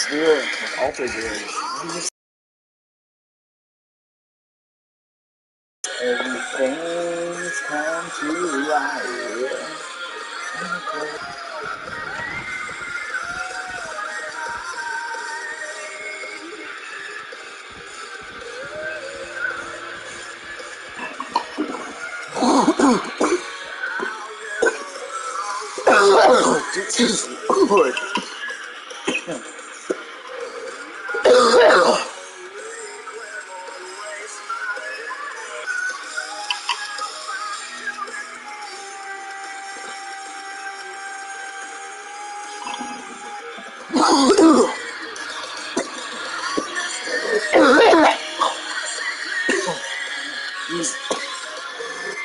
Let's do it. Alter Bridge. Everything's come to light. Jesus Lord.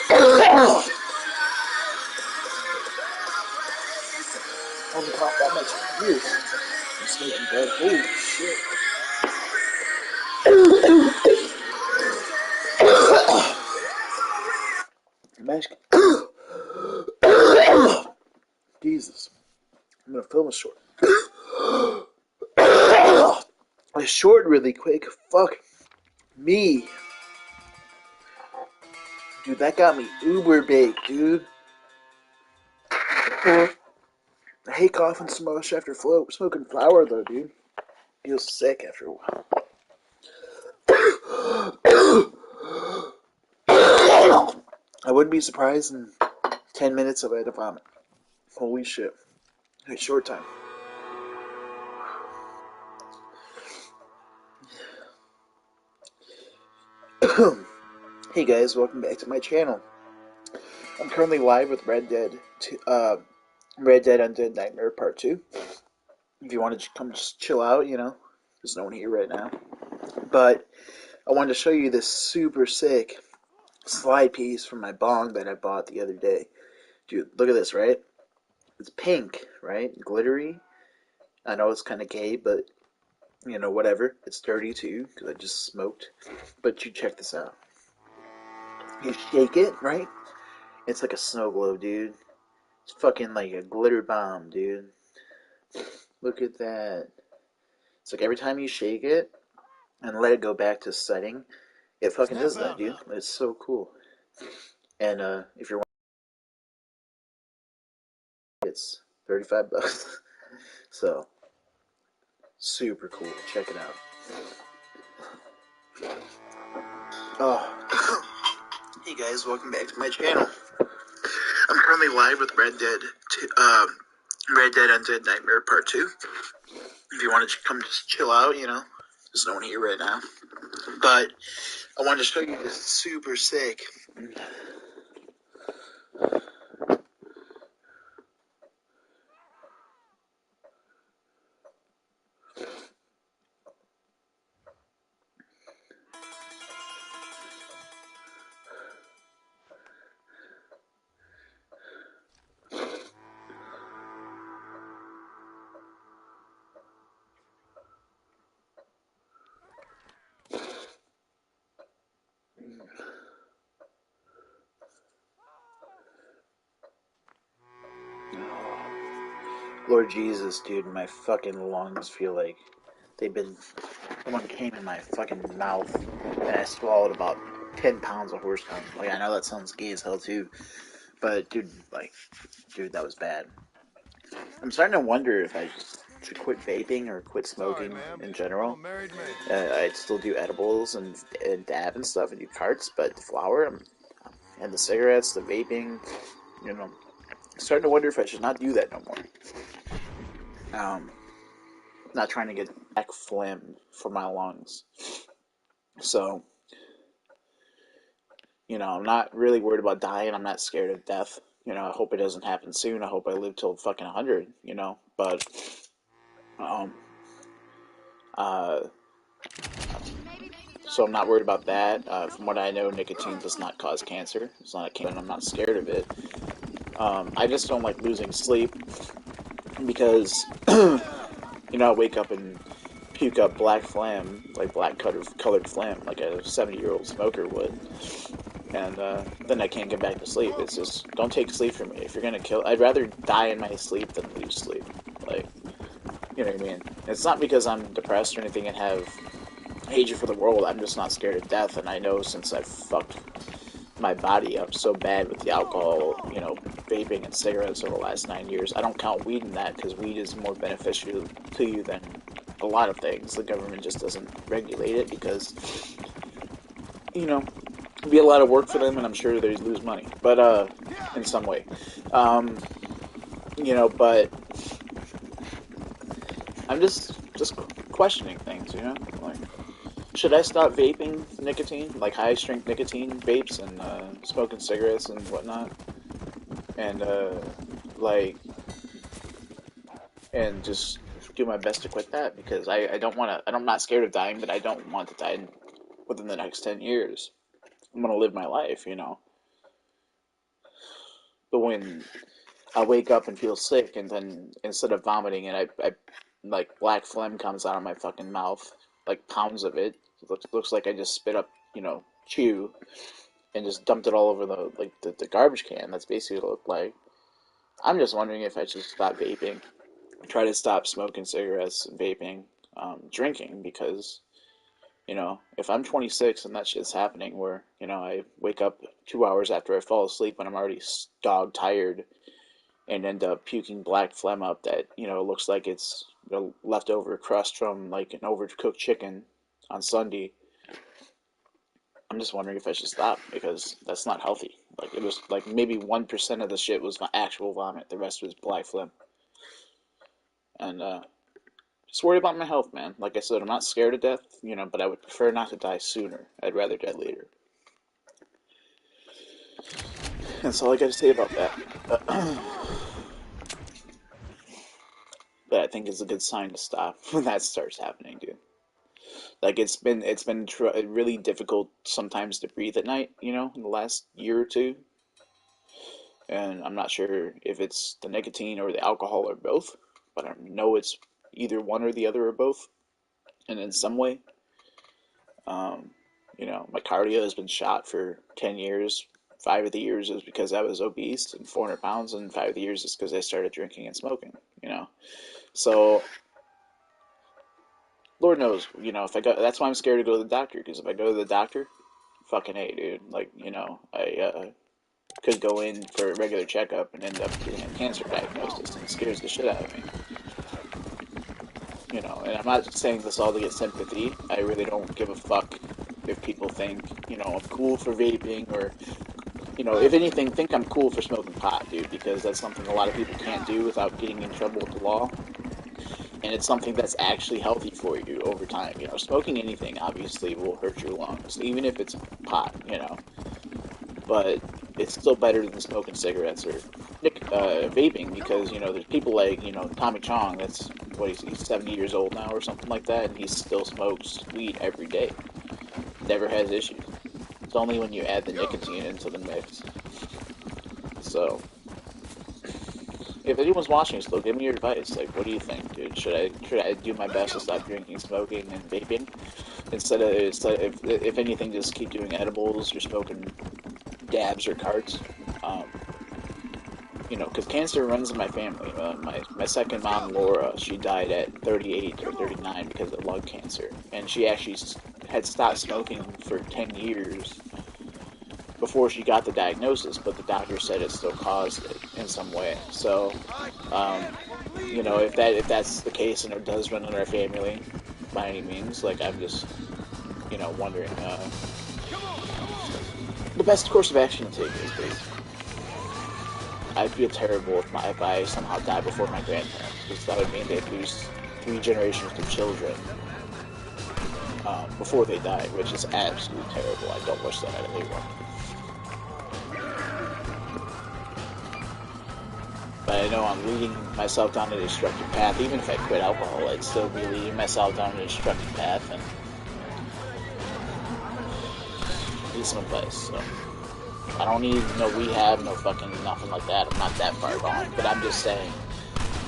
I haven't coughed that much in years. I'm smoking bad. Holy shit. Jesus. I'm gonna film a short. A short really quick. Fuck me. Dude, that got me uber baked, dude. I hate coughing so much after smoking flower, though, dude. Feels sick after a while. I wouldn't be surprised in 10 minutes if I had to vomit. Holy shit. A short time. Hey guys, welcome back to my channel. I'm currently live with Red Dead Undead Nightmare Part 2. If you want to come just chill out, you know, there's no one here right now. But I wanted to show you this super sick slide piece from my bong that I bought the other day. Dude, look at this, right? It's pink, right? Glittery. I know it's kind of gay, but, you know, whatever. It's dirty too, because I just smoked. But you check this out. You shake it, right? It's like a snow globe, dude. It's fucking like a glitter bomb, dude. Look at that. It's like every time you shake it and let it go back to setting, it fucking does that, dude. It's so cool. And if you're it's $35. So super cool. Check it out. Oh. Hey guys, welcome back to my channel. I'm currently live with Red Dead Undead Nightmare Part 2. If you want to come just chill out, you know, there's no one here right now. But I wanted to show you this super sick Lord Jesus, dude, my fucking lungs feel like someone came in my fucking mouth and I swallowed about 10 pounds of horse dung. Like, I know that sounds gay as hell too, but dude, that was bad. I'm starting to wonder if I should quit vaping or quit smoking in general. I'd still do edibles and dab and stuff and do carts, but the flower and the cigarettes, the vaping, you know, I'm starting to wonder if I should not do that no more. Not trying to get back phlegm for my lungs. So, you know, I'm not really worried about dying. I'm not scared of death. You know, I hope it doesn't happen soon. I hope I live till fucking 100, you know, but, so I'm not worried about that. From what I know, nicotine does not cause cancer. It's not a cancer, and I'm not scared of it. I just don't like losing sleep because, you know, I wake up and puke up black phlegm, like black colored phlegm, like a 70-year-old smoker would. And then I can't get back to sleep. It's just, don't take sleep from me. If you're gonna kill, I'd rather die in my sleep than lose sleep. Like, You know what I mean? It's not because I'm depressed or anything and have hatred for the world. I'm just not scared of death, and I know since I've fucked my body up so bad with the alcohol, you know, vaping and cigarettes over the last 9 years. I don't count weed in that because weed is more beneficial to you than a lot of things. The government just doesn't regulate it because, you know, it'd be a lot of work for them, and I'm sure they'd lose money, but in some way, you know. But I'm just questioning things, you know, like. Should I stop vaping nicotine, like high-strength nicotine vapes and smoking cigarettes and whatnot, and like, and just do my best to quit that because I don't want to. I'm not scared of dying, but I don't want to die within the next 10 years. I'm gonna live my life, you know. But when I wake up and feel sick, and then instead of vomiting, and I like black phlegm comes out of my fucking mouth, like pounds of it. It looks like I just spit up, you know, chew and just dumped it all over the garbage can. That's basically what it looked like. I'm just wondering if I should stop vaping, try to stop smoking cigarettes and vaping, drinking, because, you know, if I'm 26 and that shit's happening where, you know, I wake up 2 hours after I fall asleep when I'm already dog tired and end up puking black phlegm up that, you know, looks like it's the leftover crust from like an overcooked chicken on Sunday. I'm just wondering if I should stop because that's not healthy. Like it was like maybe 1% of the shit was my actual vomit. The rest was black phlegm. And just worry about my health, man. Like I said, I'm not scared of death, you know, but I would prefer not to die sooner. I'd rather die later. That's all I got to say about that. But I think it's a good sign to stop when that starts happening, dude. Like it's been really difficult sometimes to breathe at night, you know, in the last year or two. And I'm not sure if it's the nicotine or the alcohol or both, but I know it's either one or the other or both. And in some way, um, you know, my cardio has been shot for 10 years. 5 of the years is because I was obese and 400 pounds, and 5 of the years is because I started drinking and smoking, you know. So, Lord knows, you know, if I go, that's why I'm scared to go to the doctor, because if I go to the doctor, fucking A, dude. Like, you know, I could go in for a regular checkup and end up getting a cancer diagnosis, and it scares the shit out of me. You know, and I'm not saying this all to get sympathy. I really don't give a fuck if people think, you know, I'm cool for vaping or, you know, if anything, think I'm cool for smoking pot, dude, because that's something a lot of people can't do without getting in trouble with the law. And it's something that's actually healthy for you over time. You know, smoking anything obviously will hurt your lungs, even if it's pot, you know. But it's still better than smoking cigarettes or vaping because, you know, there's people like, you know, Tommy Chong, that's, what, he's 70 years old now or something like that, and he still smokes weed every day. Never has issues. It's only when you add the nicotine into the mix. So, if anyone's watching this, though, give me your advice. Like, what do you think, dude? Should I do my best to stop drinking, smoking, and vaping instead if anything, just keep doing edibles or smoking dabs or carts? Um, you know, because cancer runs in my family. My second mom, Laura, she died at 38 or 39 because of lung cancer, and she actually had stopped smoking for 10 years before she got the diagnosis, but the doctor said it still caused it in some way. So, um, you know, if that's the case and it does run in our family by any means, like I'm just, you know, wondering the best course of action to take is basically. I'd feel terrible if I somehow died before my grandparents, because that would mean they'd lose 3 generations of children before they die, which is absolutely terrible. I don't wish that on anyone. But I know I'm leading myself down a destructive path. Even if I quit alcohol, I'd still be leading myself down a destructive path, and need some advice. So I don't need no rehab, no fucking nothing like that. I'm not that far gone. But I'm just saying,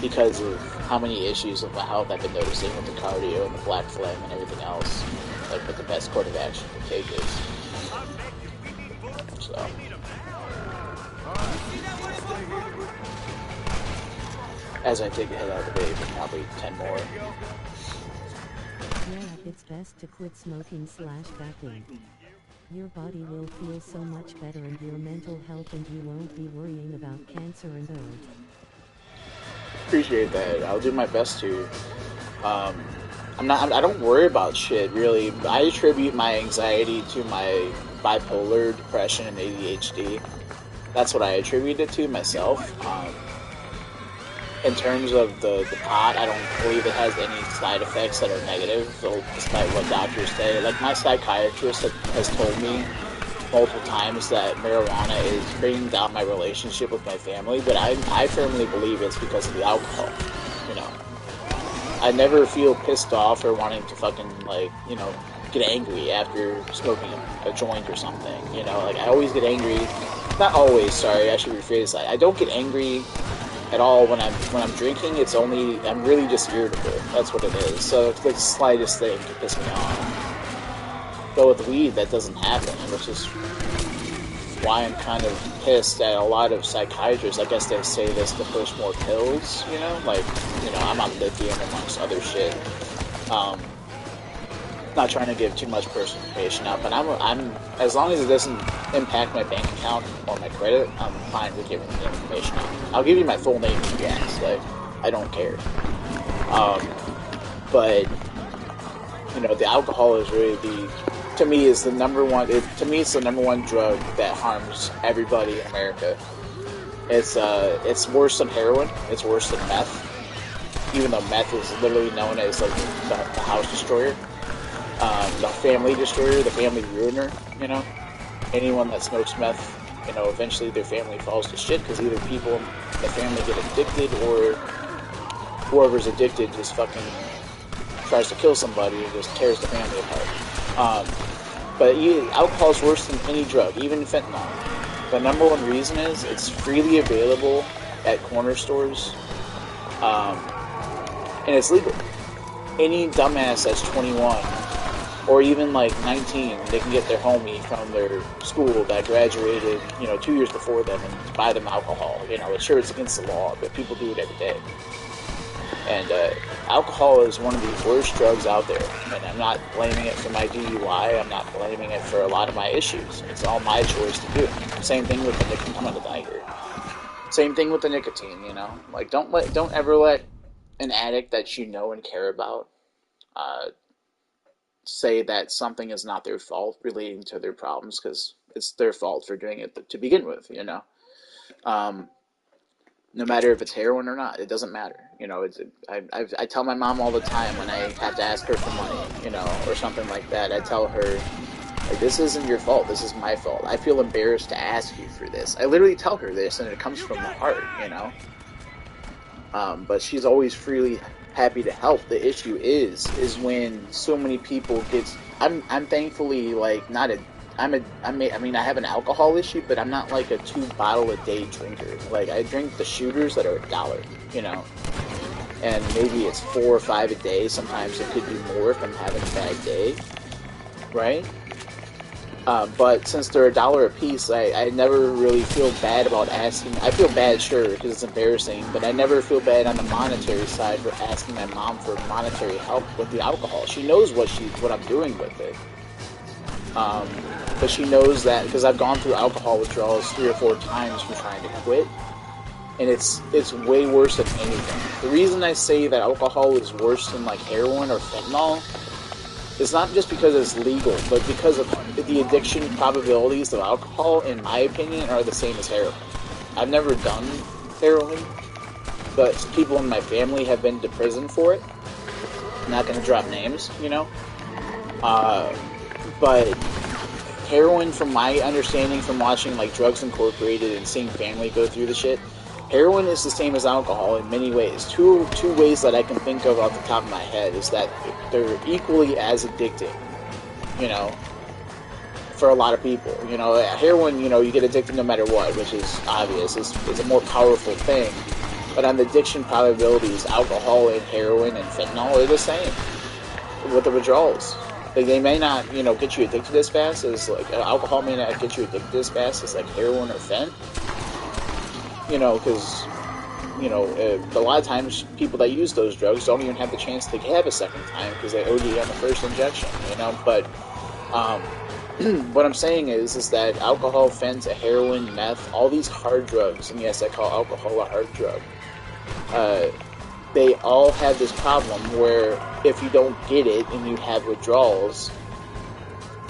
because of how many issues of my health I've been noticing with the cardio and the black phlegm and everything else, like what the best course of action to take is. So. as I take a hit out of the vape, probably 10 more. Yeah, it's best to quit smoking/vaping. Your body will feel so much better and your mental health, and you won't be worrying about cancer and all. Appreciate that. I'll do my best to. Um, I don't worry about shit, really. I attribute my anxiety to my bipolar, depression, and ADHD. That's what I attribute it to myself. In terms of the pot, I don't believe it has any side effects that are negative, so despite what doctors say. Like, my psychiatrist has told me multiple times that marijuana is bringing down my relationship with my family, but I firmly believe it's because of the alcohol, you know. I never feel pissed off or wanting to fucking, like, you know, get angry after smoking a joint or something, you know. Like, I always get angry. Not always, sorry, I should rephrase that. I don't get angry at all when I'm drinking. It's only, I'm really just irritable. That's what it is. So it's like the slightest thing can piss me off. But with weed, that doesn't happen, which is why I'm kind of pissed at a lot of psychiatrists. I guess they say this to push more pills, you know? Like, you know, I'm on lithium amongst other shit. Not trying to give too much personal information out, but I'm as long as it doesn't impact my bank account or my credit, I'm fine with giving the information out. I'll give you my full name if you ask. Like, I don't care. But you know, the alcohol is really to me is the number one. To me, it's the number one drug that harms everybody in America. It's worse than heroin. It's worse than meth. Even though meth is literally known as like the house destroyer. The family destroyer, the family ruiner, you know. Anyone that smokes meth, you know, eventually their family falls to shit because either people in the family get addicted or whoever's addicted just fucking tries to kill somebody and just tears the family apart. But alcohol is worse than any drug, even fentanyl. The number one reason is it's freely available at corner stores, and it's legal. Any dumbass that's 21 or even like 19, they can get their homie from their school that graduated, you know, 2 years before them and buy them alcohol. You know, sure, it's against the law, but people do it every day. And alcohol is one of the worst drugs out there. And I'm not blaming it for my DUI. I'm not blaming it for a lot of my issues. It's all my choice to do. Same thing with the nicotine. I'm gonna die here. Same thing with the nicotine. You know, like don't ever let an addict that you know and care about say that something is not their fault relating to their problems, because it's their fault for doing it to begin with, you know. No matter if it's heroin or not, it doesn't matter. You know, I tell my mom all the time when I have to ask her for money, you know, or something like that. I tell her, like, this isn't your fault. This is my fault. I feel embarrassed to ask you for this. I literally tell her this, and it comes from the heart, you know. But she's always freely happy to help. The issue is when so many people get. I'm thankfully like not a. I mean, I have an alcohol issue, but I'm not like a 2-bottle-a-day drinker. Like, I drink the shooters that are $1, you know, and maybe it's 4 or 5 a day. Sometimes it could be more if I'm having a bad day, right? But since they're $1 a piece, I never really feel bad about asking. I feel bad, sure, because it's embarrassing, but I never feel bad on the monetary side for asking my mom for monetary help with the alcohol. She knows what I'm doing with it. But she knows that because I've gone through alcohol withdrawals 3 or 4 times from trying to quit, and it's way worse than anything. The reason I say that alcohol is worse than like heroin or fentanyl is not just because it's legal, but because of the addiction probabilities of alcohol, in my opinion, are the same as heroin. I've never done heroin, but people in my family have been to prison for it. I'm not going to drop names, you know. But heroin, from my understanding from watching like Drugs Incorporated and seeing family go through the shit, heroin is the same as alcohol in many ways. Two ways that I can think of off the top of my head is that they're equally as addicting, you know, for a lot of people. You know, heroin, you know, you get addicted no matter what, which is obvious. It's a more powerful thing. But on the addiction probabilities, alcohol and heroin and fentanyl are the same with the withdrawals. Like, they may not, you know, get you addicted as fast as, like, alcohol may not get you addicted as fast as, like, heroin or fent. You know, because you know, a lot of times people that use those drugs don't even have the chance to have a second time because they OD on the first injection, you know. But what I'm saying is that alcohol, fent, heroin, meth, all these hard drugs, and yes, I call alcohol a hard drug. They all have this problem where if you don't get it and you have withdrawals,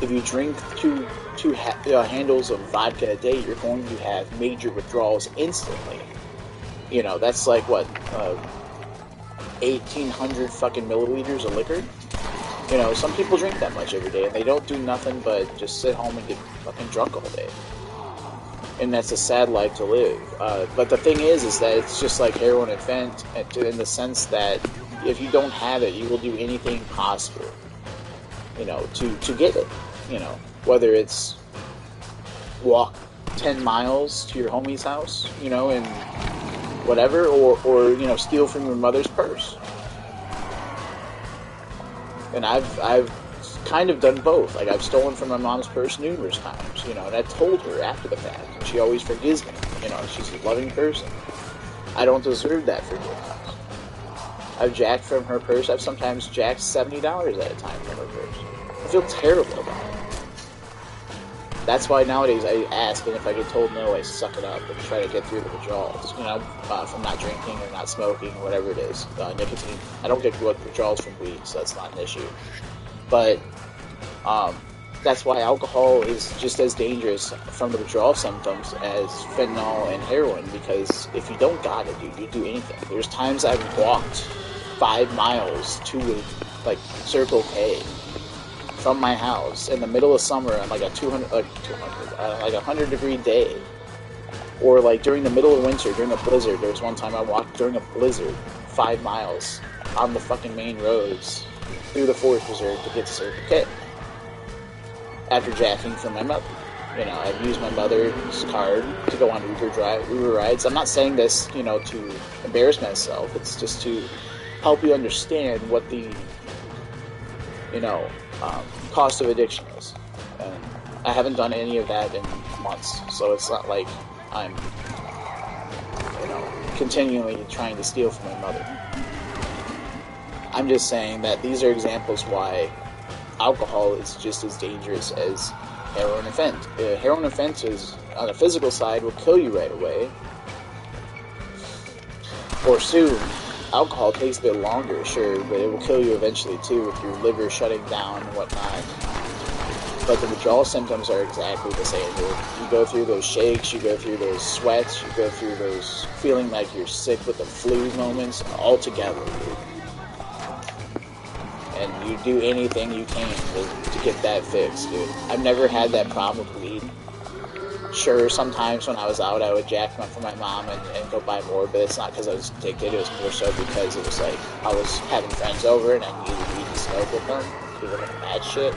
if you drink two handles of vodka a day, you're going to have major withdrawals instantly. You know, that's like what, 1,800 fucking milliliters of liquor. You know, some people drink that much every day and they don't do nothing but just sit home and get fucking drunk all day. And that's a sad life to live. But the thing is that it's just like heroin and fent, in the sense that if you don't have it, you will do anything possible, you know, to get it. You know, whether it's walk 10 miles to your homie's house, you know, and whatever, or you know, steal from your mother's purse. And I've kind of done both. Like, I've stolen from my mom's purse numerous times, you know, and I told her after the fact, and she always forgives me. You know, she's a loving person. I don't deserve that forgiveness. I've jacked from her purse. I've sometimes jacked $70 at a time from her purse. I feel terrible about it. That's why nowadays I ask, and if I get told no, I suck it up and try to get through the withdrawals, you know, from not drinking or not smoking or whatever it is. Nicotine. I don't get withdrawals from weed, so that's not an issue. But that's why alcohol is just as dangerous from the withdrawal symptoms as fentanyl and heroin, because if you don't got it, dude, you do anything. There's times I've walked 5 miles to like Circle K from my house in the middle of summer on like a 100-degree day, or like during the middle of winter during a blizzard. There was one time I walked during a blizzard 5 miles on the fucking main roads through the Forest Reserve to get to Circle K after jacking from my mother. You know, I've used my mother's card to go on Uber rides. I'm not saying this, you know, to embarrass myself. It's just to help you understand what the, you know, cost of addiction is. And I haven't done any of that in months, so it's not like I'm, you know, continually trying to steal from my mother. I'm just saying that these are examples why alcohol is just as dangerous as heroin and fent. Heroin and fent is, on the physical side, will kill you right away, or soon. Alcohol takes a bit longer, sure, but it will kill you eventually too, with your liver shutting down and whatnot. But the withdrawal symptoms are exactly the same. You go through those shakes, you go through those sweats, you go through those feeling like you're sick with the flu moments, all together. And you do anything you can to get that fixed, dude. I've never had that problem with weed. Sure, sometimes when I was out, I would jack from my mom and go buy more, but it's not because I was addicted. It was more so because it was like I was having friends over and I needed weed to smoke with them. We were gonna mad shit.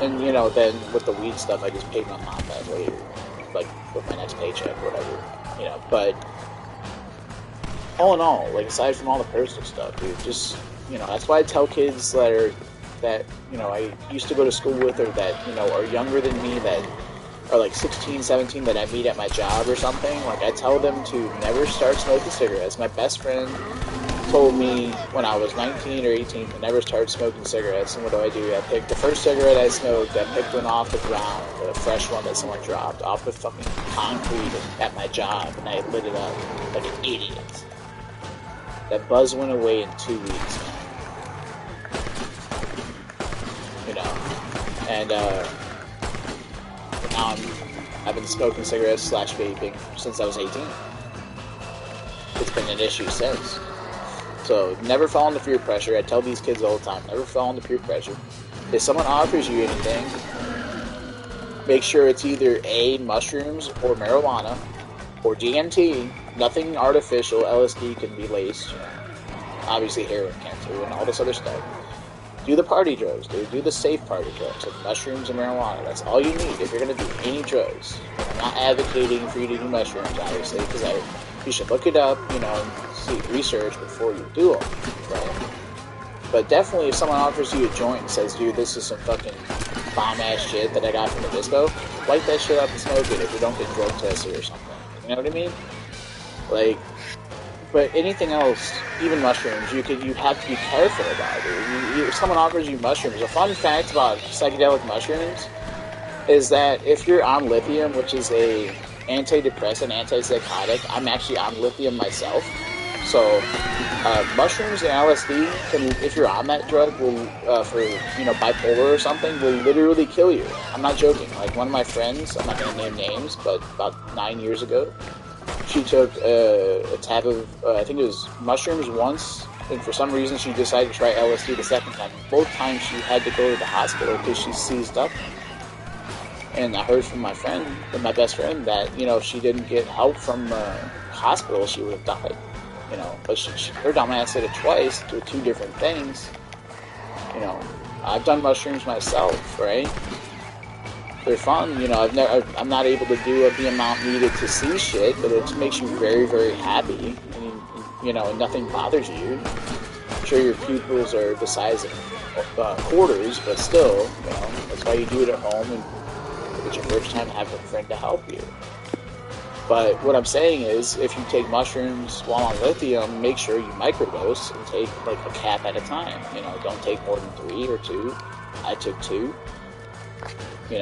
And, you know, then with the weed stuff, I just paid my mom back later, like with my next paycheck or whatever, you know. But all in all, like, aside from all the personal stuff, dude, just, you know, that's why I tell kids that you know, I used to go to school with, or that, you know, are younger than me, that are like 16, 17, that I meet at my job or something. Like, I tell them to never start smoking cigarettes. My best friend told me when I was 19 or 18 to never start smoking cigarettes. And what do? I picked the first cigarette I smoked. I picked one off the ground, a fresh one that someone dropped off the fucking concrete at my job, and I lit it up like an idiot. That buzz went away in 2 weeks, man. You know, and now I've been smoking cigarettes / vaping since I was 18. It's been an issue since. So never fall into peer pressure. I tell these kids all the time, never fall into peer pressure. If someone offers you anything, make sure it's either A, mushrooms or marijuana, or DMT, nothing artificial. LSD can be laced, you know. Obviously heroin can too, and all this other stuff. Do the party drugs, dude. Do the safe party drugs, like mushrooms and marijuana. That's all you need if you're going to do any drugs. I'm not advocating for you to do mushrooms, obviously, because you should look it up, you know, and research before you do them, right? But definitely, if someone offers you a joint and says, dude, this is some fucking bomb-ass shit that I got from the disco, light that shit up and smoke it if you don't get drug tested or something. You know what I mean? Like, But anything else, even mushrooms, you have to be careful about it. If someone offers you mushrooms, a fun fact about psychedelic mushrooms is that if you're on lithium, which is a antidepressant, antipsychotic, I'm actually on lithium myself. So mushrooms and LSD can, if you're on that drug, will for bipolar or something, will literally kill you. I'm not joking. Like one of my friends, I'm not gonna name names, but about 9 years ago, she took a tab of I think it was mushrooms once, and for some reason she decided to try LSD the second time. Both times she had to go to the hospital because she seized up. And I heard from my friend, my best friend, that if she didn't get help from hospital, she would have died. But her dumbass did it twice to two different things. You know, I've done mushrooms myself, right? They're fun. I'm not able to do the amount needed to see shit, but it makes you very, very happy. And nothing bothers you. I'm sure your pupils are the size of quarters, but still, that's why you do it at home, and if it's your first time, have a friend to help you. But what I'm saying is, if you take mushrooms while on lithium, make sure you microdose and take like a cap at a time. Don't take more than 3 or 2. I took 2. And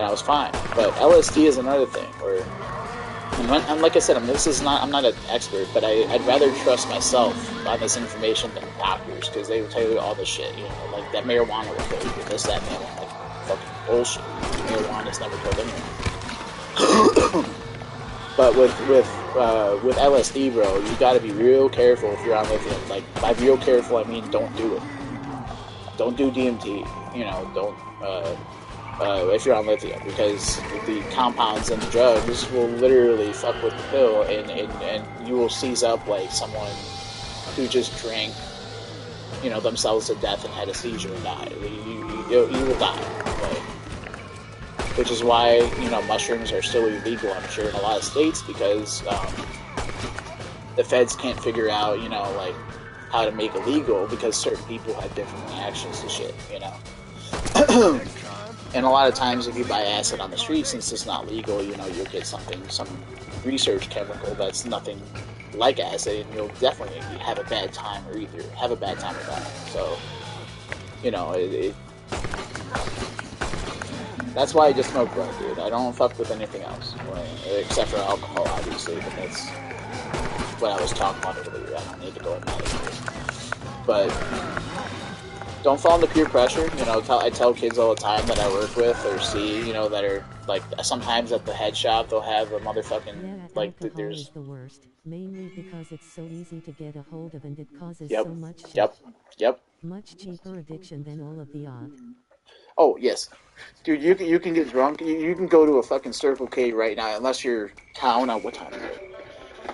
I was fine. But LSD is another thing where, and like I said, I'm not an expert, but I'd rather trust myself on this information than doctors, because they will tell you all this shit. Like that marijuana will kill you, this, that, and the other. Like fucking bullshit. Marijuana's never killed anyone. But with LSD, bro, you got to be real careful if you're on lithium. Like by real careful, I mean don't do it. Don't do DMT. Don't. If you're on lithium, because the compounds in the drugs will literally fuck with the pill, and you will seize up like someone who just drank, themselves to death and had a seizure and died. You will die, right? Which is why mushrooms are still illegal, I'm sure, in a lot of states, because the feds can't figure out like how to make it legal, because certain people have different reactions to shit. And a lot of times, if you buy acid on the street, since it's not legal, you'll get some research chemical that's nothing like acid, and you'll definitely have a bad time, or either have a bad time or die. So, that's why I just smoke bud, dude. I don't fuck with anything else, except for alcohol, obviously, but that's what I was talking about earlier. I don't need to go into that. But don't fall into peer pressure. I tell kids all the time that I work with or see, that are like sometimes at the head shop they'll have a motherfucking alcohol is the worst, mainly because it's so easy to get a hold of and it causes Yep, so much shit. yep. Much cheaper addiction than all of the odd. Oh yes, dude. You can get drunk. You can go to a fucking Circle K right now, unless you're town on what time is it?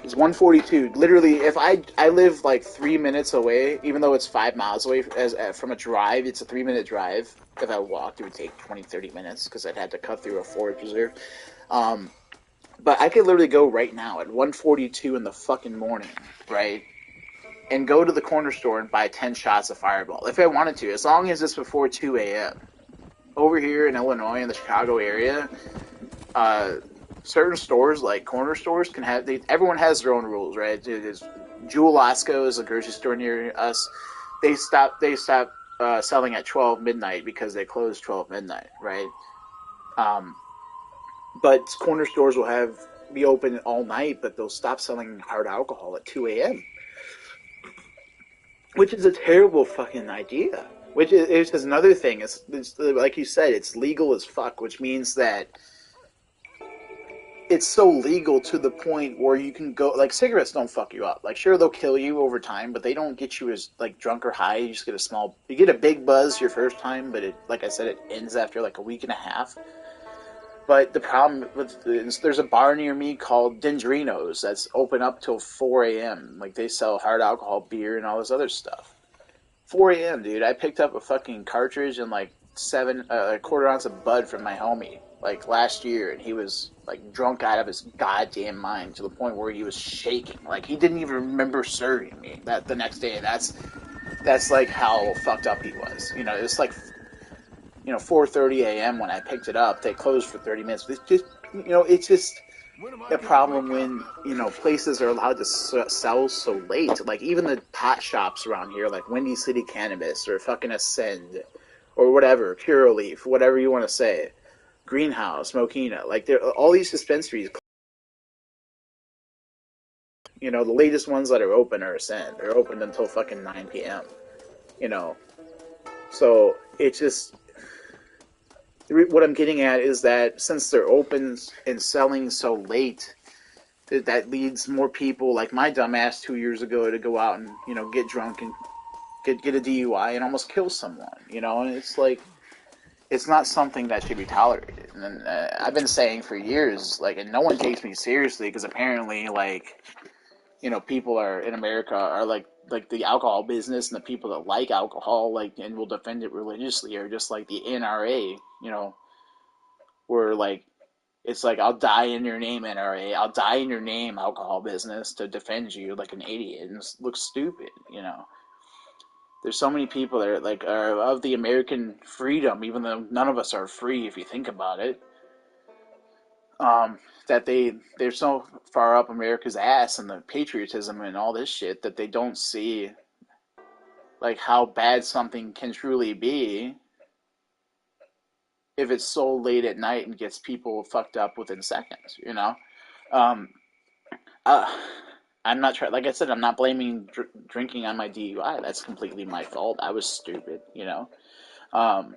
It's 1:42. Literally, if I live like 3 minutes away, even though it's 5 miles away from a drive, it's a 3 minute drive. If I walked, it would take 20, 30 minutes because I'd have to cut through a forest preserve. Um, but I could literally go right now at 1:42 in the fucking morning, right? And go to the corner store and buy 10 shots of Fireball if I wanted to, as long as it's before 2 a.m. Over here in Illinois, in the Chicago area, uh, certain stores, like corner stores, can have everyone has their own rules, right? Jewel Osco is a grocery store near us. They stopped selling at 12 midnight because they closed 12 midnight, right? Um, but corner stores will be open all night, but they'll stop selling hard alcohol at 2 a.m., which is a terrible fucking idea. Which is another thing. It's like you said, it's legal as fuck, which means that it's so legal to the point where you can go, like, cigarettes don't fuck you up. Like, sure, they'll kill you over time, but they don't get you as like drunk or high. You just get you get a big buzz your first time, but like I said, it ends after like a week and a half. But the problem there's a bar near me called Dendrinos that's open up till 4 a.m. Like, they sell hard alcohol, beer, and all this other stuff. 4 a.m., dude. I picked up a fucking cartridge and like a quarter ounce of bud from my homie like last year, and he was like drunk out of his goddamn mind to the point where he was shaking. Like, he didn't even remember serving me that the next day. That's like how fucked up he was. It's like 4:30 a.m. when I picked it up. They closed for 30 minutes. It's just a problem when, places are allowed to sell so late. Like, even the pot shops around here, like Windy City Cannabis or fucking Ascend or whatever, Pure Leaf, whatever you want to say, Greenhouse, Mokina, like, all these dispensaries, the latest ones that are open are Ascend. They're open until fucking 9 p.m., you know. So, it's just, what I'm getting at is that since they're open and selling so late, that leads more people like my dumbass 2 years ago to go out and get drunk and get a DUI and almost kill someone. And it's like, it's not something that should be tolerated. And I've been saying for years, like, and no one takes me seriously because apparently, like, people are in America are like the alcohol business, and the people that like alcohol, like, and will defend it religiously, are just like the NRA, where, like, it's like, I'll die in your name, NRA. I'll die in your name, alcohol business, to defend you like an idiot, and it looks stupid. There's so many people that are of the American freedom, even though none of us are free if you think about it. That they're so far up America's ass and the patriotism and all this shit that they don't see, like, how bad something can truly be if it's sold late at night and gets people fucked up within seconds. Um, uh, I'm not trying. Like I said, I'm not blaming drinking on my DUI. That's completely my fault. I was stupid. Um,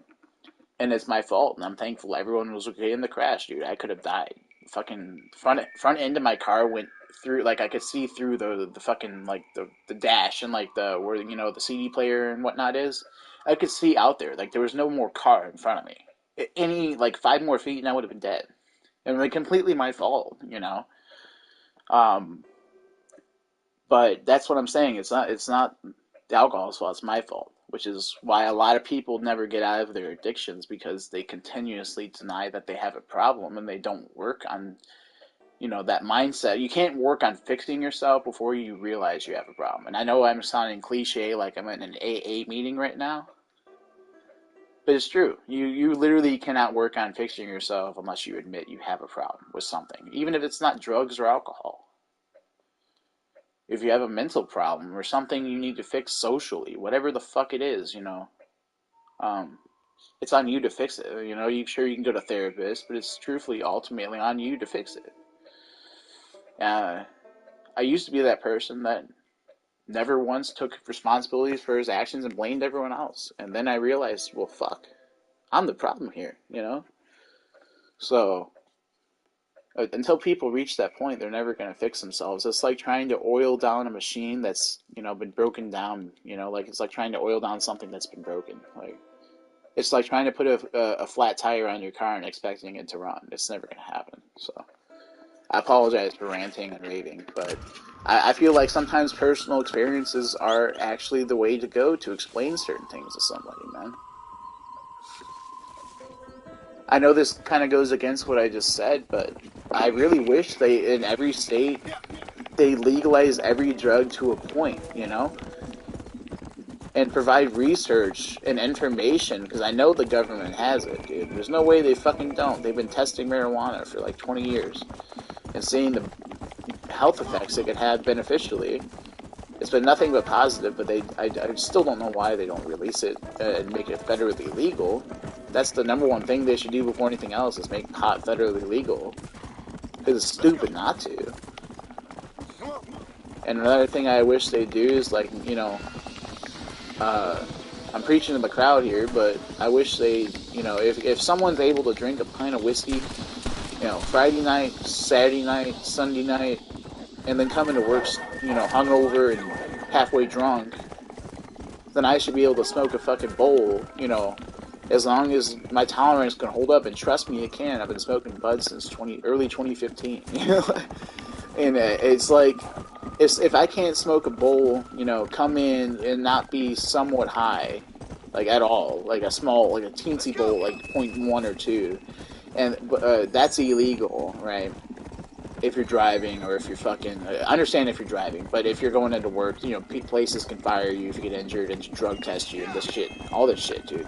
and it's my fault. And I'm thankful everyone was okay in the crash, dude. I could have died. Fucking front end of my car went through. Like, I could see through the fucking, like, the dash and, like, the where the CD player and whatnot is. I could see out there. Like, there was no more car in front of me. Any, like, 5 more feet and I would have been dead. And, like, completely my fault. Um, But that's what I'm saying. It's not the alcohol's fault. It's my fault, which is why a lot of people never get out of their addictions, because they continuously deny that they have a problem and they don't work on that mindset. You can't work on fixing yourself before you realize you have a problem. And I know I'm sounding cliche, like I'm in an AA meeting right now, but it's true. You literally cannot work on fixing yourself unless you admit you have a problem with something, even if it's not drugs or alcohol. If you have a mental problem or something you need to fix socially, whatever the fuck it is, um, it's on you to fix it. You can go to therapists, but it's truthfully ultimately on you to fix it. Uh, I used to be that person that never once took responsibilities for his actions and blamed everyone else. And then I realized, well, fuck, I'm the problem here. So until people reach that point, they're never going to fix themselves. It's like trying to oil down a machine that's been broken down. Like, it's like trying to oil down something that's been broken. Like, it's like trying to put a flat tire on your car and expecting it to run. It's never going to happen. So I apologize for ranting and raving, but I feel like sometimes personal experiences are actually the way to go to explain certain things to somebody, man. I know this kind of goes against what I just said, but I really wish in every state, they legalize every drug to a point, and provide research and information, because I know the government has it, dude. There's no way they fucking don't. They've been testing marijuana for like 20 years and seeing the health effects it could have beneficially. It's been nothing but positive, but I still don't know why they don't release it and make it federally legal. That's the number one thing they should do before anything else, is make pot federally legal. Because it's stupid not to. And another thing I wish they do is, like, I'm preaching to the crowd here, but I wish they, if someone's able to drink a pint of whiskey, Friday night, Saturday night, Sunday night, and then come into work, hungover and halfway drunk, then I should be able to smoke a fucking bowl, as long as my tolerance can hold up, and trust me, it can. I've been smoking bud since early 2015, and it's like, if I can't smoke a bowl, come in and not be somewhat high, like, at all, like a small, like a teensy bowl, like 0.1 or 2, and that's illegal, right? If you're driving, or if you're fucking, I understand if you're driving, but if you're going into work, places can fire you if you get injured and drug test you and this shit, all this shit, dude.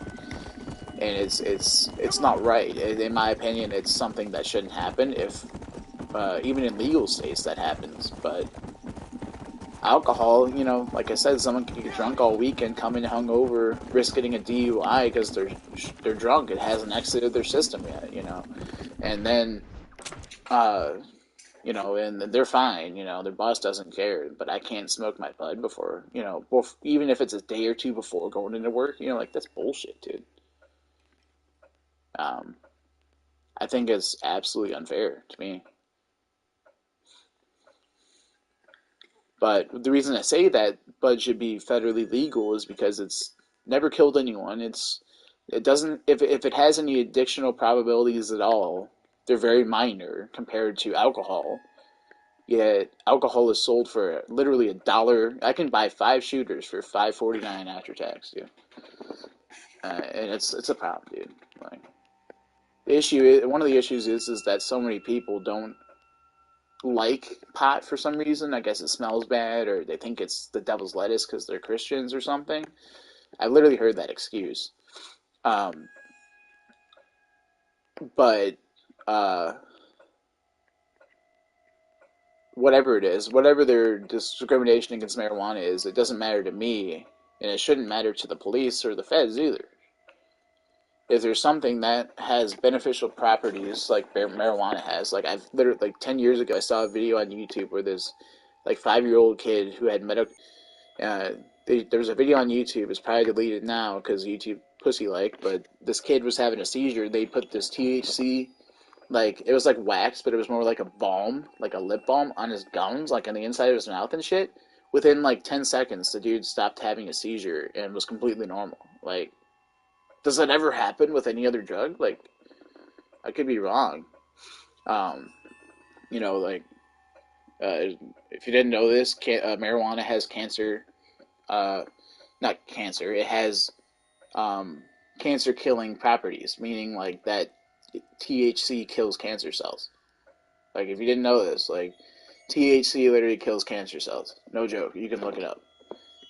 And it's not right. In my opinion, it's something that shouldn't happen. even in legal states that happens. But alcohol, like I said, someone can get drunk all weekend, come in hungover, risk getting a DUI because they're drunk. It hasn't exited their system yet. And then uh, and they're fine, their boss doesn't care, but I can't smoke my bud before, even if it's a day or two before going into work, like that's bullshit, dude. Um, I think it's absolutely unfair to me. But the reason I say that bud should be federally legal is because it's never killed anyone. It doesn't if it has any additional probabilities at all, they're very minor compared to alcohol. Yet alcohol is sold for literally $1. I can buy 5 shooters for $5.49 after tax, dude. And it's a problem, dude. Like one of the issues is that so many people don't like pot for some reason. I guess it smells bad, or they think it's the devil's lettuce because they're Christians or something. I literally heard that excuse. Um, but uh, whatever it is, whatever their discrimination against marijuana is, it doesn't matter to me, and it shouldn't matter to the police or the feds either. If there's something that has beneficial properties like marijuana has, like I've literally, like 10 years ago, I saw a video on YouTube where this like 5-year-old kid who had medical, uh, there's a video on YouTube, it's probably deleted now because YouTube pussy like, but this kid was having a seizure. They put this THC, like it was like wax, but it was more like a balm, like a lip balm on his gums, like on the inside of his mouth and shit. Within like 10 seconds, the dude stopped having a seizure and was completely normal. Like, does that ever happen with any other drug? Like, I could be wrong. Um, like, if you didn't know this, marijuana has cancer, uh, not cancer, it has um, cancer killing properties, meaning like that THC kills cancer cells. Like, if you didn't know this, like, THC literally kills cancer cells. No joke. You can look it up.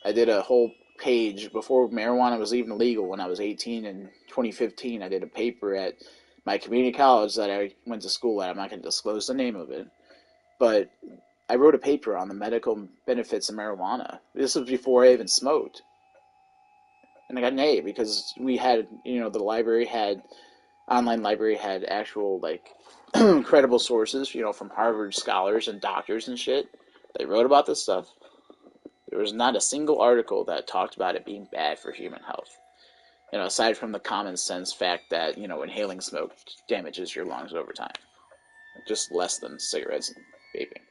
I did a whole page before marijuana was even legal when I was 18 in 2015. I did a paper at my community college that I went to school at. I'm not going to disclose the name of it. But I wrote a paper on the medical benefits of marijuana. This was before I even smoked. And I got an A because we had, the online library had actual, like, credible sources, from Harvard scholars and doctors and shit. They wrote about this stuff. There was not a single article that talked about it being bad for human health. Aside from the common sense fact that, inhaling smoke damages your lungs over time. Just less than cigarettes and vaping.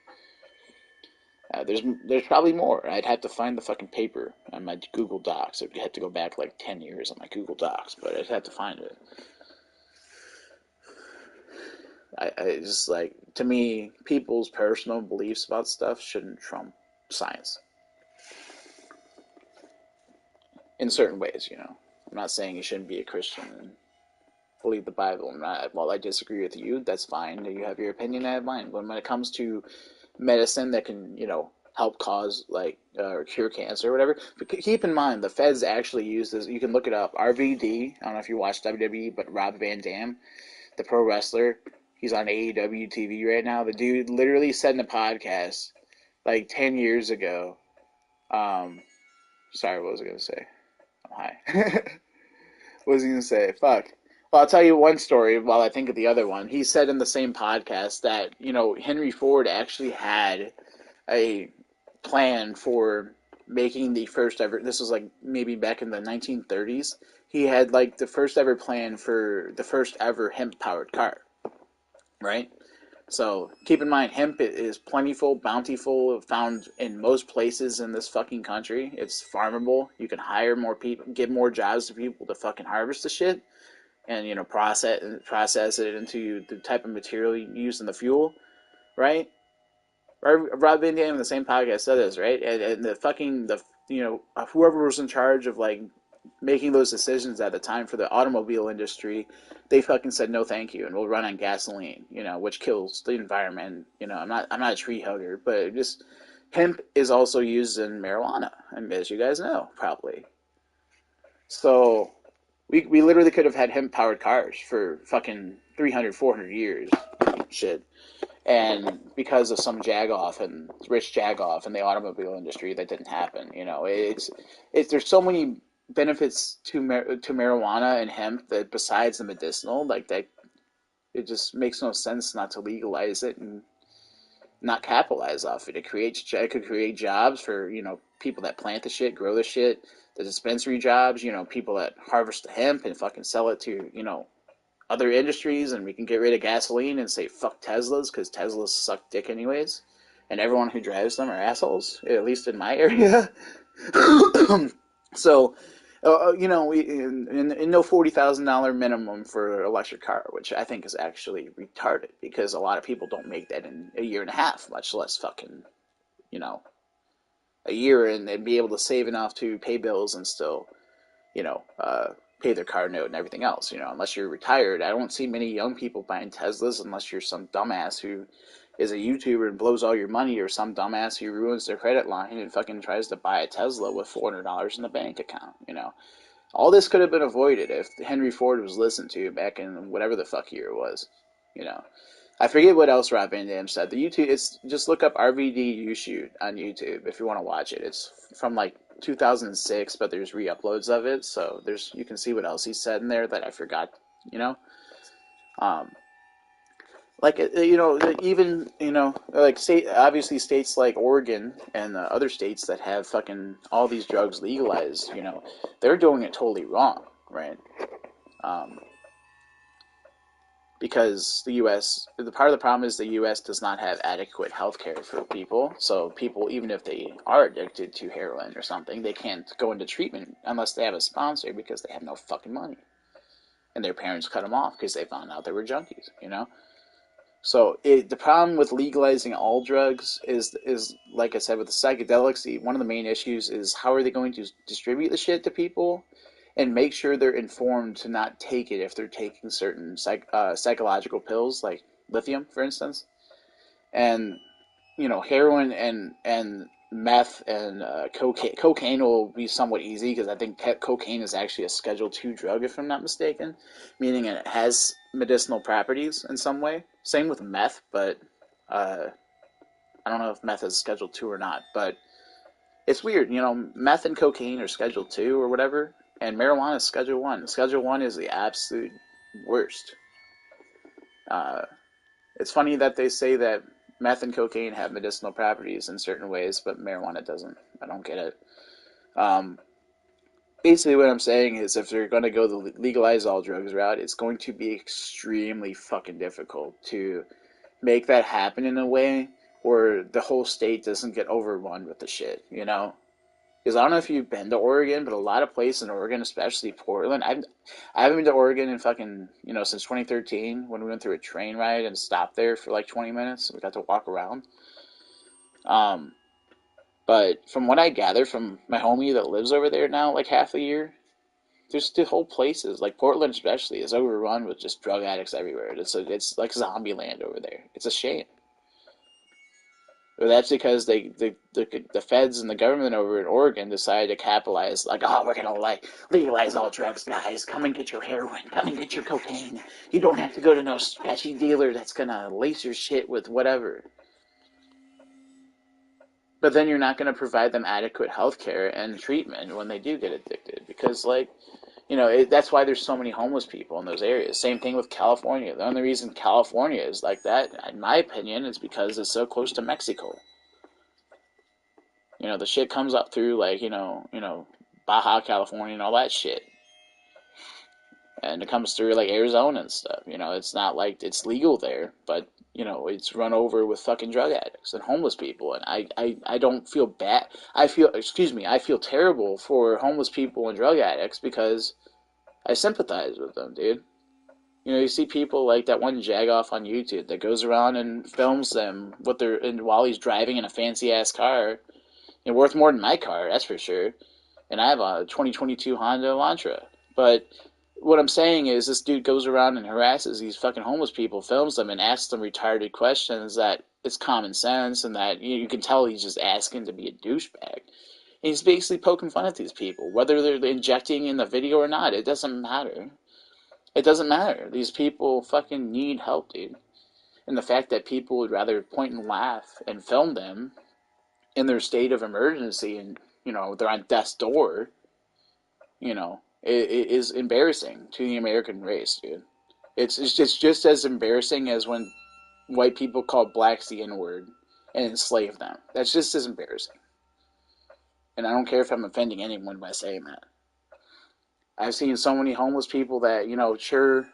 There's probably more. I'd have to find the fucking paper on my Google Docs. I'd have to go back like 10 years on my Google Docs, but I'd have to find it. I just like, to me, people's personal beliefs about stuff shouldn't trump science. In certain ways. I'm not saying you shouldn't be a Christian and believe the Bible. While I disagree with you, that's fine. You have your opinion, I have mine. But when it comes to medicine that can, help cause, like, or cure cancer or whatever, but keep in mind, the feds actually use this. You can look it up. RVD, I don't know if you watch WWE, but Rob Van Dam, the pro wrestler, he's on AEW TV right now. The dude literally said in a podcast, like, 10 years ago, sorry, what was I going to say? I'm high. What was he going to say? Fuck. Well, I'll tell you one story while I think of the other one. He said in the same podcast that, Henry Ford actually had a plan for making the first ever, this was like maybe back in the 1930s. He had like the first ever plan for the first ever hemp powered car, right? So keep in mind, hemp is plentiful, bountiful, found in most places in this fucking country. It's farmable. You can hire more people, give more jobs to people to fucking harvest the shit, and process it into the type of material you use in the fuel, right? Rob Van Dam in the same podcast said this, right? And whoever was in charge of like making those decisions at the time for the automobile industry, they fucking said no, thank you, and we'll run on gasoline, which kills the environment. I'm not a tree hugger, but just hemp is also used in marijuana, as you guys know, probably. So we literally could have had hemp powered cars for fucking 300, 400 years, shit. And because of some jagoff and rich jagoff in the automobile industry, that didn't happen. It's there's so many benefits to marijuana and hemp that besides the medicinal, like that, it just makes no sense not to legalize it and not capitalize off it. It could create jobs for people that plant the shit, grow the shit, the dispensary jobs. People that harvest the hemp and fucking sell it to other industries, and we can get rid of gasoline and say fuck Teslas because Teslas suck dick anyways, and everyone who drives them are assholes. At least in my area. So, in no $40,000 minimum for an electric car, which I think is actually retarded because a lot of people don't make that in a year and a half, much less fucking you know a year, and be able to save enough to pay bills and still you know pay their car note and everything else. Unless you're retired, I don't see many young people buying Teslas unless you're some dumbass who is a YouTuber and blows all your money, or some dumbass who ruins their credit line and fucking tries to buy a Tesla with $400 in the bank account. All this could have been avoided if Henry Ford was listened to back in whatever the fuck year it was. You know, I forget what else Rob Van Dam said. The YouTube, it's just look up RVD U Shoot on YouTube if you want to watch it. It's from like 2006, but there's re-uploads of it, so you can see what else he said in there that I forgot. You know, um, even like obviously states like Oregon and other states that have fucking all these drugs legalized, they're doing it totally wrong, right? um, because the part of the problem is the U.S. does not have adequate health care for people, so people, even if they are addicted to heroin or something, they can't go into treatment unless they have a sponsor because they have no fucking money, and their parents cut them off because they found out they were junkies. So the problem with legalizing all drugs is like I said with the psychedelics, one of the main issues is how are they going to distribute the shit to people and make sure they're informed to not take it if they're taking certain psychological pills like lithium, for instance. And heroin and meth and cocaine will be somewhat easy because I think cocaine is actually a Schedule II drug, if I'm not mistaken, meaning it has medicinal properties in some way. Same with meth, but I don't know if meth is Schedule II or not. But it's weird, meth and cocaine are Schedule II or whatever, and marijuana is Schedule I. Schedule I is the absolute worst. Uh, It's funny that they say that meth and cocaine have medicinal properties in certain ways, but marijuana doesn't. I don't get it. Um, Basically, what I'm saying is if they're going to go the legalize all drugs route, it's going to be extremely fucking difficult to make that happen in a way where the whole state doesn't get overrun with the shit. Because I don't know if you've been to Oregon, but a lot of places in Oregon, especially Portland, I haven't been to Oregon in fucking since 2013 when we went through a train ride and stopped there for like 20 minutes. We got to walk around. Um, but from what I gather from my homie that lives over there now, like half a year, there's the whole places like Portland especially is overrun with just drug addicts everywhere. It's like zombie land over there. It's a shame. But that's because the feds and the government over in Oregon decided to capitalize, like, oh, we're gonna legalize all drugs, guys. Come and get your heroin. Come and get your cocaine. You don't have to go to no sketchy dealer that's gonna lace your shit with whatever. But then you're not gonna provide them adequate health care and treatment when they do get addicted, because that's why there's so many homeless people in those areas. Same thing with California. The only reason California is like that, in my opinion, is because it's so close to Mexico. The shit comes up through like Baja California and all that shit, and it comes through like Arizona and stuff. It's not like it's legal there, but it's run over with fucking drug addicts and homeless people, and I don't feel bad. I feel terrible for homeless people and drug addicts because I sympathize with them, dude. You see people like that one jagoff on YouTube that goes around and films them while he's driving in a fancy ass car. Worth more than my car, that's for sure. And I have a 2022 Honda Elantra. But what I'm saying is this dude goes around and harasses these fucking homeless people, films them, and asks them retarded questions that it's common sense and that you can tell he's just asking to be a douchebag. And he's basically poking fun at these people. Whether they're injecting in the video or not, it doesn't matter. It doesn't matter. These people fucking need help, dude. And the fact that people would rather point and laugh and film them in their state of emergency and, they're on death's door, it is embarrassing to the American race, dude. It's just as embarrassing as when white people called blacks the N word and enslaved them. That's just as embarrassing. And I don't care if I'm offending anyone by saying that. I've seen so many homeless people that, sure,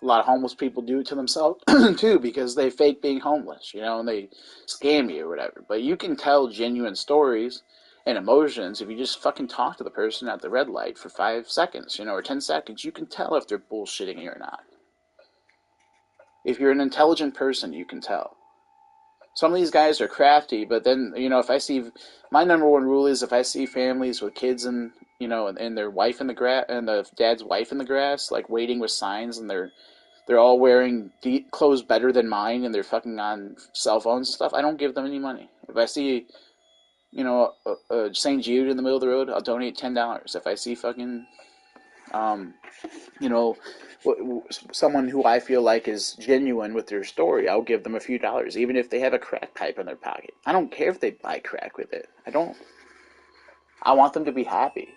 a lot of homeless people do it to themselves too because they fake being homeless, and they scam you or whatever. But you can tell genuine stories and emotions if you just fucking talk to the person at the red light for 5 seconds, or 10 seconds. You can tell if they're bullshitting you or not. If you're an intelligent person, you can tell. Some of these guys are crafty, but then, if I see, my number one rule is if I see families with kids and, and their wife in the grass, and the dad's wife in the grass, like waiting with signs, and they're all wearing clothes better than mine, and they're fucking on cell phones and stuff, I don't give them any money. If I see, St. Jude in the middle of the road, I'll donate $10. If I see fucking, you know, someone who I feel like is genuine with their story, I'll give them a few dollars, even if they have a crack pipe in their pocket. I don't care if they buy crack with it. I don't. I want them to be happy.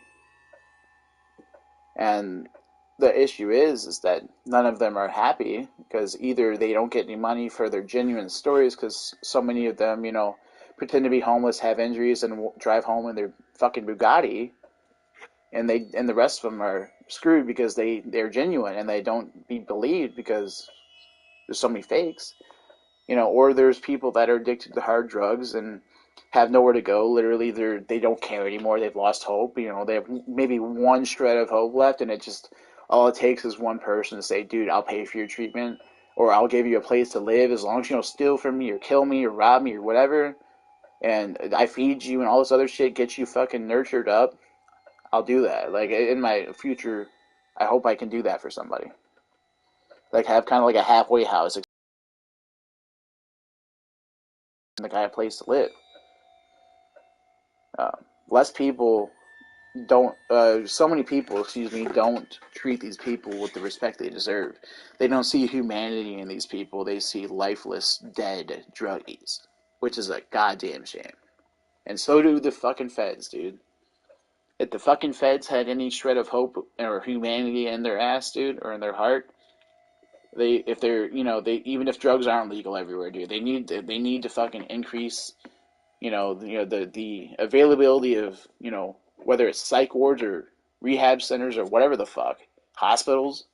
And the issue is that none of them are happy because either they don't get any money for their genuine stories because so many of them, pretend to be homeless, have injuries, and drive home in their fucking Bugatti, and the rest of them are screwed because they're genuine and they don't be believed because there's so many fakes, or there's people that are addicted to hard drugs and have nowhere to go. Literally, they don't care anymore. They've lost hope. They have maybe one shred of hope left, and all it takes is one person to say, "Dude, I'll pay for your treatment, or I'll give you a place to live as long as you don't steal from me or kill me or rob me or whatever, and I feed you and all this other shit, get you fucking nurtured up. I'll do that. Like in my future, I hope I can do that for somebody. Like have kind of like a halfway house, and the guy a place to live. Uh, Less people don't. So many people, excuse me, don't treat these people with the respect they deserve. They don't see humanity in these people. They see lifeless, dead druggies, which is a goddamn shame. And so do the fucking feds, dude. If the fucking feds had any shred of hope or humanity in their ass, dude, or in their heart, if they're, even if drugs aren't legal everywhere, dude, they need to fucking increase, the availability of, whether it's psych wards or rehab centers or whatever the fuck, hospitals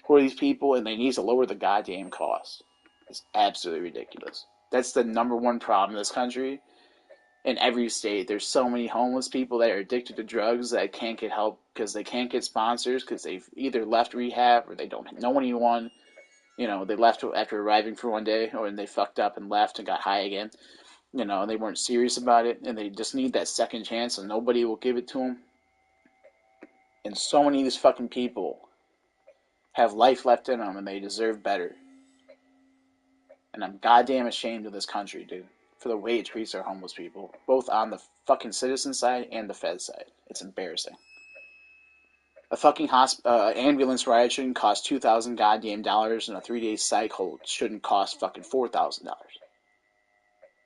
for these people, and they need to lower the goddamn cost. It's absolutely ridiculous. That's the number one problem in this country. In every state, there's so many homeless people that are addicted to drugs that can't get help because they can't get sponsors because they've either left rehab or they don't know anyone. They left after arriving for one day, or they fucked up and left and got high again. And they weren't serious about it, and they just need that second chance, and nobody will give it to them. And so many of these fucking people have life left in them, and they deserve better. And I'm goddamn ashamed of this country, dude, for the way it treats our homeless people, both on the fucking citizen side and the Fed side. It's embarrassing. A fucking ambulance ride shouldn't cost $2,000 goddamn dollars, and a 3-day psych hold shouldn't cost fucking $4,000.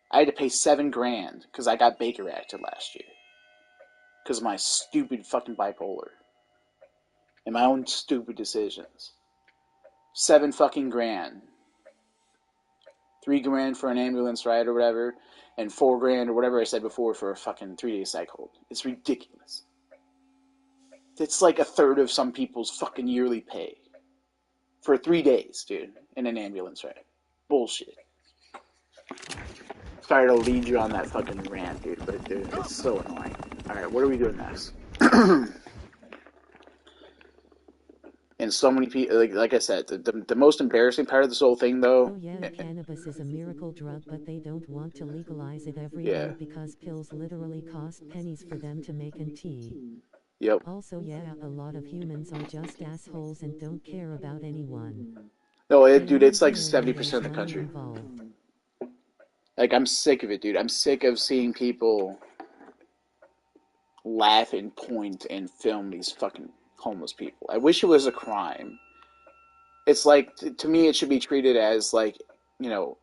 I had to pay $7,000 because I got Baker acted last year because of my stupid fucking bipolar and my own stupid decisions. 7 fucking grand. $3,000 for an ambulance ride or whatever, and $4,000 or whatever I said before for a fucking 3-day psych hold. It's ridiculous. It's like a third of some people's fucking yearly pay for 3 days, dude, in an ambulance ride. Bullshit. Sorry to lead you on that fucking rant, dude, but dude, it's so annoying. Alright, what are we doing next? And so many people, like I said, the most embarrassing part of this whole thing, though. Oh yeah, cannabis is a miracle drug, but they don't want to legalize it everywhere Yeah. because pills literally cost pennies for them to make in tea. Yep. Also, yeah, a lot of humans are just assholes and don't care about anyone. No, They dude, only it's like care when 70% there's of the money country. involved. Like, I'm sick of it, dude. I'm sick of seeing people laugh and point and film these fucking homeless people. I wish it was a crime. It's like, to me, it should be treated as, like, you know,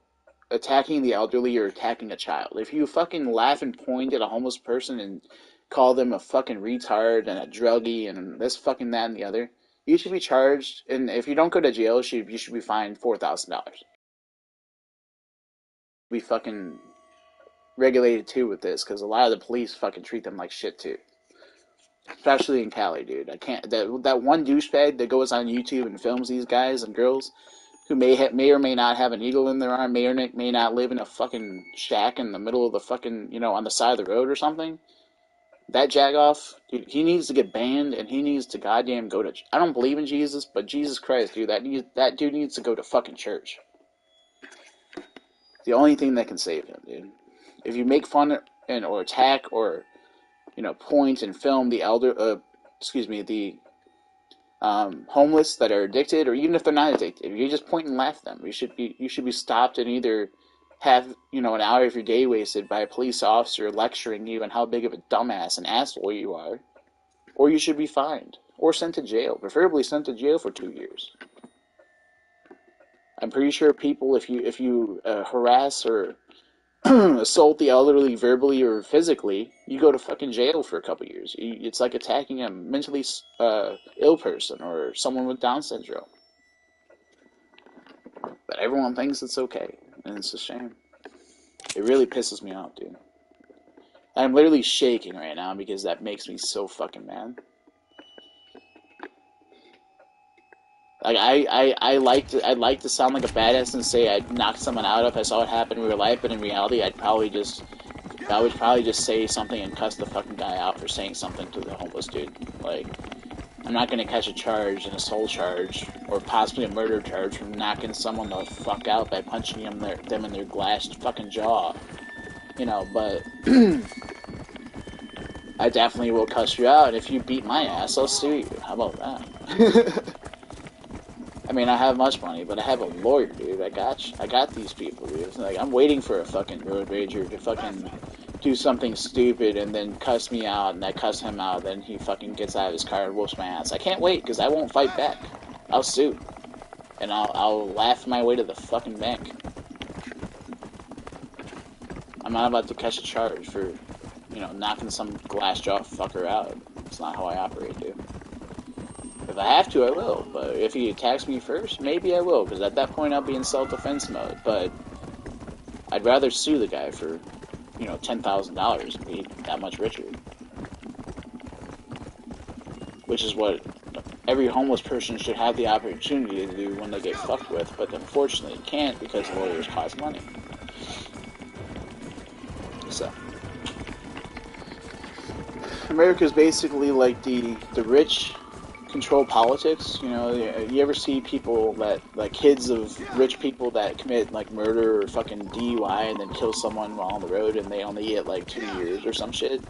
attacking the elderly or attacking a child. If you fucking laugh and point at a homeless person and call them a fucking retard and a druggie and this fucking that and the other, you should be charged. And if you don't go to jail, you should be fined $4,000. Be fucking regulated too with this because a lot of the police fucking treat them like shit too. Especially in Cali, dude. I can't. That one douchebag that goes on YouTube and films these guys and girls who may or may not have an eagle in their arm, may or may not live in a fucking shack in the middle of the fucking, on the side of the road or something. That jagoff, dude, he needs to get banned and he needs to goddamn go to. I don't believe in Jesus, but Jesus Christ, dude, that dude needs to go to fucking church. The only thing that can save him, dude. If you make fun or attack or point and film the the homeless that are addicted, or even if they're not addicted, if you just point and laugh at them, you should be stopped and either have an hour of your day wasted by a police officer lecturing you on how big of a dumbass and asshole you are, or you should be fined or sent to jail, preferably sent to jail for 2 years. I'm pretty sure people, if you harass or assault the elderly verbally or physically, you go to fucking jail for a couple years. It's like attacking a mentally ill person or someone with Down syndrome. But everyone thinks it's okay, and it's a shame. It really pisses me off, dude. I'm literally shaking right now because that makes me so fucking mad. Like I'd like to sound like a badass and say I'd knock someone out if I saw it happen in real life, but in reality I would probably just say something and cuss the fucking guy out for saying something to the homeless dude. Like, I'm not gonna catch a charge, an assault charge, or possibly a murder charge from knocking someone the fuck out by punching them in their glass fucking jaw. But I definitely will cuss you out. If you beat my ass, I'll sue you. How about that? I mean, I have much money, but I have a lawyer, dude. I got these people, dude. It's like, I'm waiting for a fucking road rager to fucking do something stupid and then cuss me out, and I cuss him out, then he fucking gets out of his car and whoops my ass. I can't wait, because I won't fight back. I'll sue. And I'll laugh my way to the fucking bank. I'm not about to catch a charge for, knocking some glass jaw fucker out. It's not how I operate, dude. If I have to, I will. But if he attacks me first, maybe I will, because at that point I'll be in self-defense mode. But I'd rather sue the guy for, $10,000 and be that much richer. Which is what every homeless person should have the opportunity to do when they get fucked with, but unfortunately can't because lawyers cost money. So, America's basically like the rich control politics. You ever see people like kids of rich people that commit like murder or fucking DUI and then kill someone while on the road and they only get like 2 years or some shit?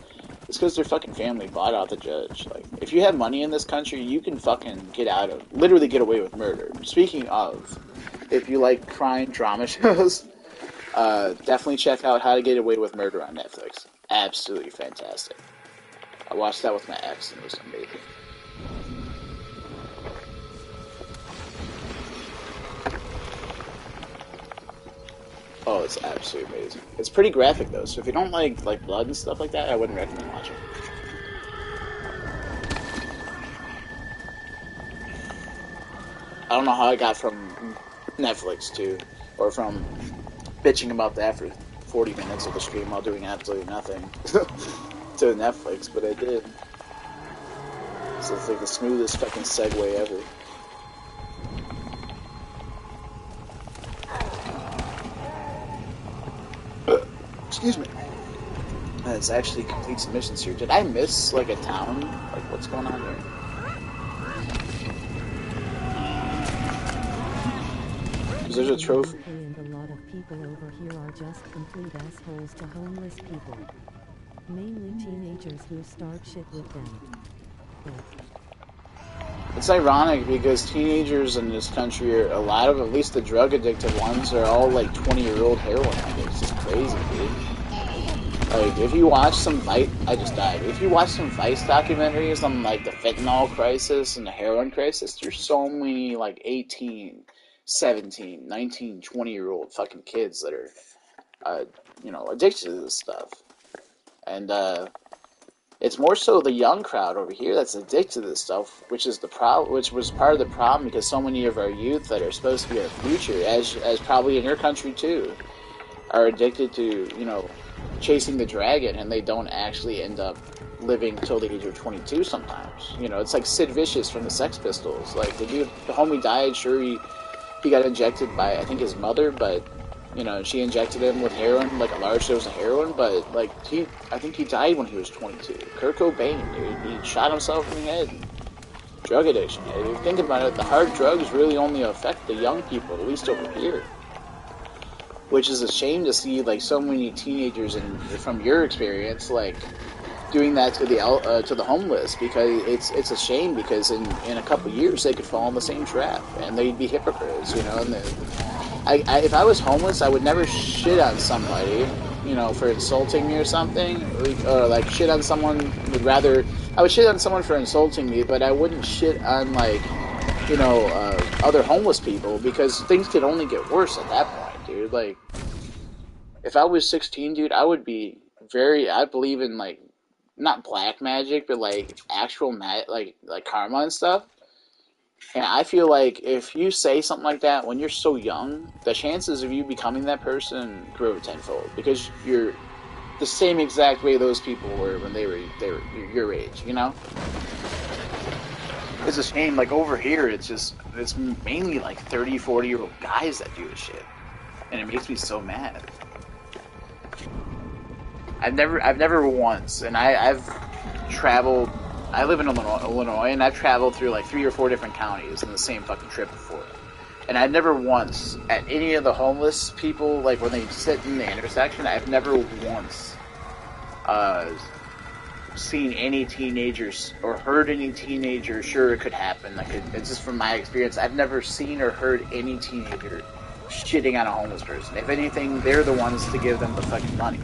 It's because their fucking family bought out the judge. Like, if you have money in this country, you can fucking literally get away with murder. Speaking of, if you like crime drama shows, definitely check out How to Get Away with Murder on Netflix. Absolutely fantastic. I watched that with my ex and it was amazing. Oh, it's absolutely amazing. It's pretty graphic though, so if you don't like blood and stuff like that, I wouldn't recommend watching. I don't know how I got from Netflix from bitching about that for 40 minutes of the stream while doing absolutely nothing to Netflix, but I did. So it's like the smoothest fucking segue ever. Excuse me. It's actually complete submissions here. Did I miss like a town? Like, what's going on here? Because there's a trophy. And a lot of people over here are just complete assholes to homeless people. Mainly teenagers who start shit with them. It's ironic because teenagers in this country are a lot of, at least the drug addicted ones, are all like 20-year-old heroin addicts. It's crazy, dude. Like, if you watch some I just died. If you watch some Vice documentaries on like the fentanyl crisis and the heroin crisis, there's so many like 18, 17, 19, 20-year-old fucking kids that are, addicted to this stuff. And, it's more so the young crowd over here that's addicted to this stuff, which is the problem, which was part of the problem because so many of our youth that are supposed to be our future, as probably in your country too, are addicted to, chasing the dragon, and they don't actually end up living till the age of 22 sometimes. It's like Sid Vicious from the Sex Pistols. Like, the homie died, sure, he got injected by, I think, his mother, but, she injected him with heroin, like a large dose of heroin, but, like, I think he died when he was 22. Kurt Cobain, dude, he shot himself in the head. Drug addiction. If you think about it, the hard drugs really only affect the young people, at least over here. Which is a shame to see, like, so many teenagers, and from your experience, like, doing that to the homeless, because it's a shame, because in a couple of years they could fall in the same trap and they'd be hypocrites, and if I was homeless, I would never shit on somebody, for insulting me or something, or like shit on someone. I would shit on someone for insulting me, but I wouldn't shit on, like, other homeless people, because things could only get worse at that point, dude. Like, if I was 16, dude, I would be I believe in, like, not black magic, but, like, actual like karma and stuff. And I feel like if you say something like that when you're so young, the chances of you becoming that person grow tenfold, because you're the same exact way those people were when they were your age. It's a shame. Like, over here, it's mainly like 30, 40-year-old guys that do this shit, and it makes me so mad. I've never once, and I've traveled. I live in Illinois, and I've traveled through like 3 or 4 different counties in the same fucking trip before. And I've never once, at any of the homeless people, like when they sit in the intersection, I've never once seen any teenagers or heard any teenagers. Sure, it could happen. Like, it's just from my experience. I've never seen or heard any teenager shitting on a homeless person. If anything, they're the ones to give them the fucking money.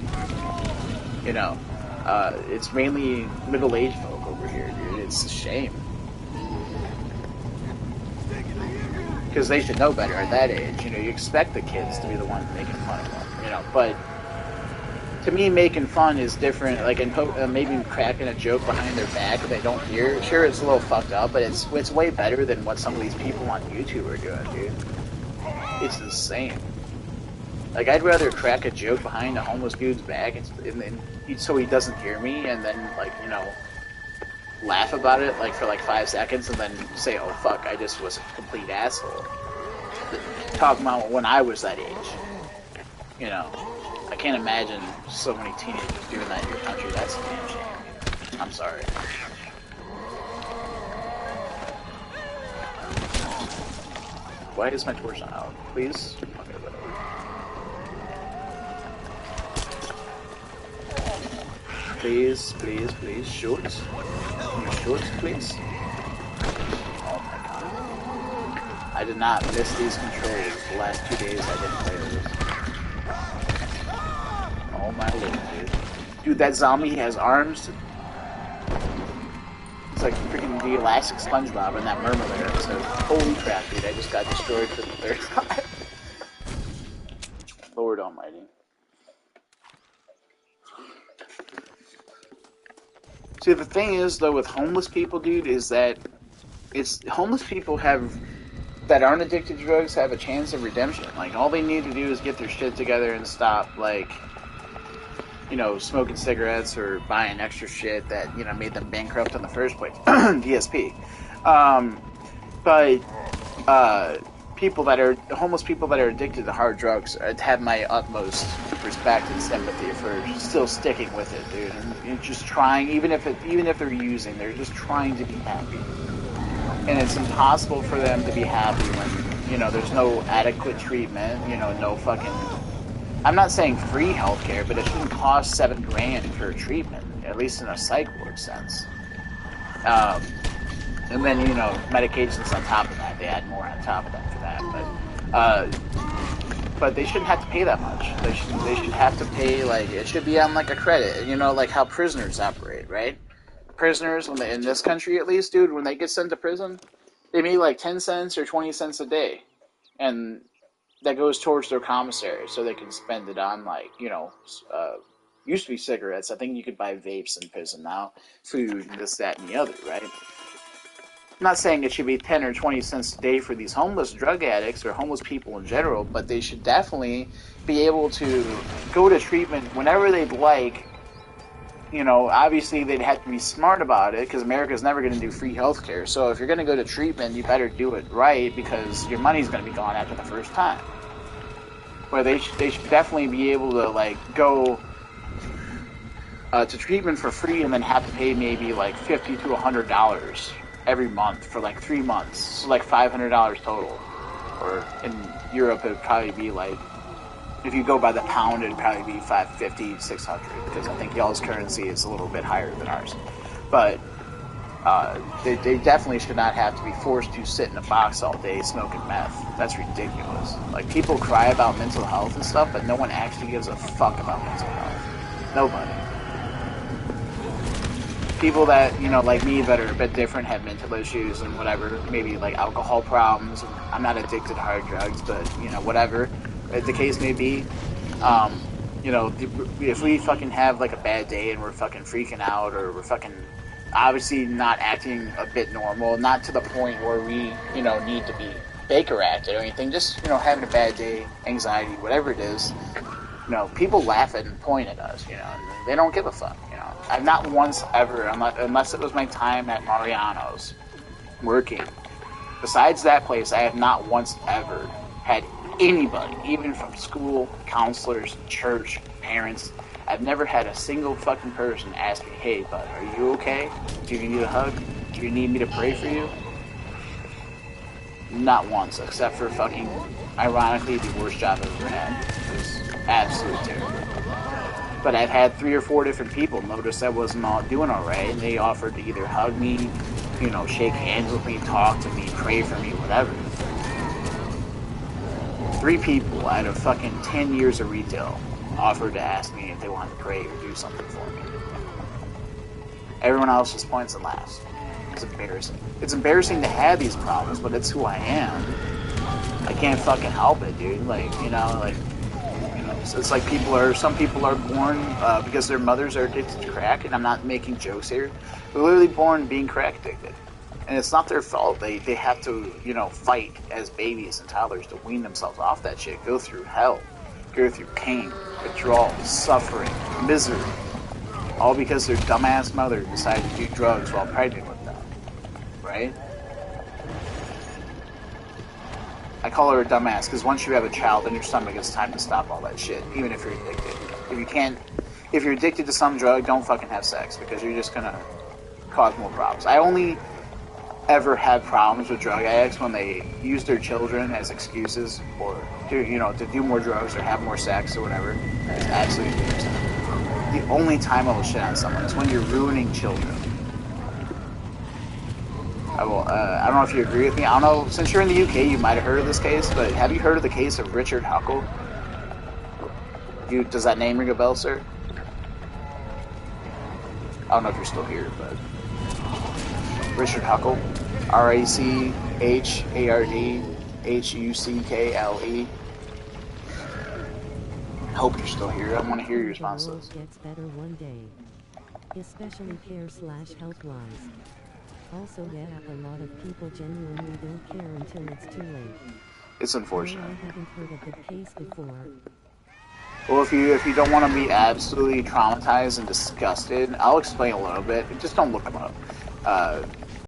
It's mainly middle-aged folk over here, dude. It's a shame. Because they should know better at that age. You expect the kids to be the ones making fun of them, But to me, making fun is different. Like, maybe cracking a joke behind their back and they don't hear. Sure, it's a little fucked up, but it's way better than what some of these people on YouTube are doing, dude. It's insane. Like, I'd rather crack a joke behind a homeless dude's back so he doesn't hear me, and then, like, laugh about it, like, for like 5 seconds, and then say, oh fuck, I just was a complete asshole. Talking about when I was that age. I can't imagine so many teenagers doing that in your country. That's a damn shame. I'm sorry. Why is my torch not out? Please? Okay, whatever. Please, please, please, shoot. Shoot, please. Oh my god. I did not miss these controls the last 2 days I didn't play this. Oh my lord, dude. Dude, that zombie has arms. It's like freaking the Elastic SpongeBob in that Murmur episode. Holy crap, dude, I just got destroyed for the 3rd time. Lord almighty. See, the thing is, though, with homeless people, dude, is that homeless people that aren't addicted to drugs have a chance of redemption. Like, all they need to do is get their shit together and stop, like, smoking cigarettes or buying extra shit that, made them bankrupt in the first place. DSP. But homeless people that are addicted to hard drugs have my utmost respect and sympathy for still sticking with it, dude, and just trying, even if they're using, they're just trying to be happy. And it's impossible for them to be happy when, there's no adequate treatment, no fucking, I'm not saying free healthcare, but it shouldn't cost $7,000 for a treatment, at least in a psych ward sense. And then, medications on top of that. They add more on top of that for that. But they shouldn't have to pay that much. They should have to pay, like, it should be on, like, a credit. Like how prisoners operate, right? Prisoners, in this country at least, dude, when they get sent to prison, they make, like, 10 cents or 20 cents a day. and that goes towards their commissary, so they can spend it on like used to be cigarettes. I think you could buy vapes in prison now, food, and this, that, and the other, right? I'm not saying it should be 10 or 20 cents a day for these homeless drug addicts or homeless people in general, but they should definitely be able to go to treatment whenever they'd like. Obviously they'd have to be smart about it because America's never going to do free healthcare. So if you're going to go to treatment, you better do it right because your money's going to be gone after the first time. Where they should definitely be able to like go to treatment for free and then have to pay maybe like $50 to $100 every month for like 3 months. So like $500 total. Or in Europe it would probably be like, if you go by the pound, it'd probably be $550, $600 because I think y'all's currency is a little bit higher than ours. But they definitely should not have to be forced to sit in a box all day smoking meth. That's ridiculous. Like, people cry about mental health and stuff, but no one actually gives a fuck about mental health. Nobody. People that, like me, that are a bit different, have mental issues and whatever, maybe like alcohol problems. I'm not addicted to hard drugs, but, whatever the case may be. If we fucking have like a bad day and we're fucking freaking out, or we're fucking obviously not acting a bit normal, not to the point where we, need to be Baker acted or anything, just, having a bad day, anxiety, whatever it is, people laugh at and point at us, and they don't give a fuck, I've not once ever, unless it was my time at Mariano's working, besides that place, I have not once ever had anybody, even from school, counselors, church, parents, I've never had a single fucking person ask me, hey, bud, are you okay? Do you need a hug? Do you need me to pray for you? Not once, except for fucking, ironically, the worst job I've ever had. It was absolutely terrible. But I've had 3 or 4 different people notice I wasn't doing alright, and they offered to either hug me, shake hands with me, talk to me, pray for me, whatever. 3 people out of fucking 10 years of retail offered to ask me if they wanted to pray or do something for me. Everyone else just points and laughs. It's embarrassing. It's embarrassing to have these problems, but it's who I am. I can't fucking help it, dude. It's like some people are born because their mothers are addicted to crack, and I'm not making jokes here. They're literally born being crack addicted. And it's not their fault. They have to, fight as babies and toddlers to wean themselves off that shit, go through hell, go through pain, withdrawal, suffering, misery, all because their dumbass mother decided to do drugs while pregnant with them, right? I call her a dumbass because once you have a child in your stomach, it's time to stop all that shit, even if you're addicted. If you're addicted to some drug, don't fucking have sex because you're just gonna cause more problems. I only ever had problems with drug addicts when they use their children as excuses or to do more drugs or have more sex or whatever. It's absolutely embarrassing. The only time I will shit on someone is when you're ruining children. I don't know if you agree with me. I don't know, since you're in the UK, you might have heard of this case, but have you heard of the case of Richard Huckle? Does that name ring a bell, sir? I don't know if you're still here, but Richard Huckle, RACHARDHUCKLE. I hope you're still here. I want to hear your response to this. The world gets better one day, especially care/health-wise. Also, yeah, a lot of people genuinely don't care until it's too late. It's unfortunate. No, I haven't heard of the case before. Well, if you don't want to be absolutely traumatized and disgusted, I'll explain a little bit. Just don't look them up.